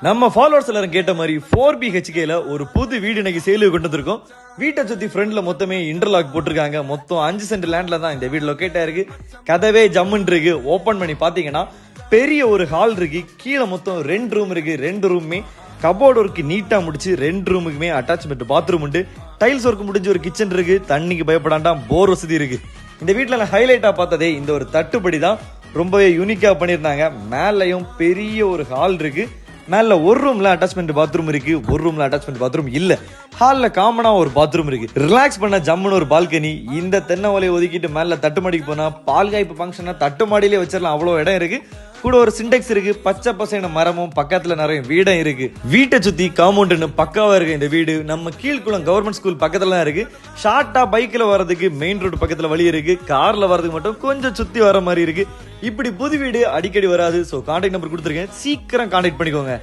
நம்ம ஃபாலோவர்ஸ் எல்லாரும் கேட்ட மாதிரி 4BHKல ஒரு புது வீடு இன்னைக்கு சேலுக்கு கொண்டு வந்திருக்கோம். வீட்டை சுத்தி ஃப்ரண்ட்ல மொத்தமே இன்டர்லாக் போட்டிருக்காங்க. மொத்தம் 5 சென்ட் லேண்ட்ல தான் இந்த வீடு லொகேட் ஆயிருக்கு. கதவே ஜம்முன் இருக்கு. ஓபன் பண்ணி பாத்தீங்கன்னா பெரிய ஒரு ஹால் இருக்கு. கீழே மொத்தம் 2 ரூம் இருக்கு. 2 ரூமுமே கபோர்ட் ஒர்க் நீட்டா முடிச்சு 2 ரூமுக்குமே அட்டாச்மெண்ட் பாத்ரூம் உண்டு. டைல்ஸ் ஒர்க் முடிஞ்ச ஒரு கிச்சன் இருக்கு. தண்ணிக்கு பயப்படாண்டாம் போர் வசதி இருக்கு. இந்த வீட்டுல நான் ஹைலைட்டா பார்த்ததே இந்த ஒரு தட்டுப்படி தான். ரொம்பவே யூனிக்கா பண்ணிருந்தாங்க. மேலையும் பெரிய ஒரு ஹால் இருக்கு. மேல ஒரு ரூம்ல அட்டாச்மெண்ட் பாத்ரூம் இருக்கு. ஒரு ரூம்ல அட்டாச்மெண்ட் பாத்ரூம் இல்ல. ஹால்ல காமனா ஒரு பாத்ரூம் இருக்கு. ரிலாக்ஸ் பண்ண ஜம்முன்னு ஒரு பால்கனி. இந்த தென்னை ஓலையை ஒதுக்கிட்டு மேல தட்டுமாடிக்கு போனா பால் காய்ப்பு ஃபங்க்ஷனா தட்டுமாடியிலே வச்சிடலாம். அவ்வளவு இடம் இருக்கு. கூட ஒரு சிண்டெக்ஸ் இருக்கு. பச்சை பசைன மரமும் பக்கத்துல நிறைய வீடும் இருக்கு. வீட்டை சுத்தி காம்பவுண்ட்னு பக்காவா இருக்கு. இந்த வீடு நம்ம கீழ்குளம் கவர்மெண்ட் ஸ்கூல் பக்கத்துல தான் இருக்கு. ஷார்ட்டா பைக்ல வர்றதுக்கு மெயின் ரோடு பக்கத்துல வழி இருக்கு. கார்ல வர்றதுக்கு மட்டும் கொஞ்சம் சுத்தி வர மாதிரி இருக்கு. இப்படி புது வீடு அடிக்கடி வராது. சோ கான்டாக்ட் நம்பர் கொடுத்துருக்கேன். சீக்கிரம் கான்டாக்ட் பண்ணிக்கோங்க.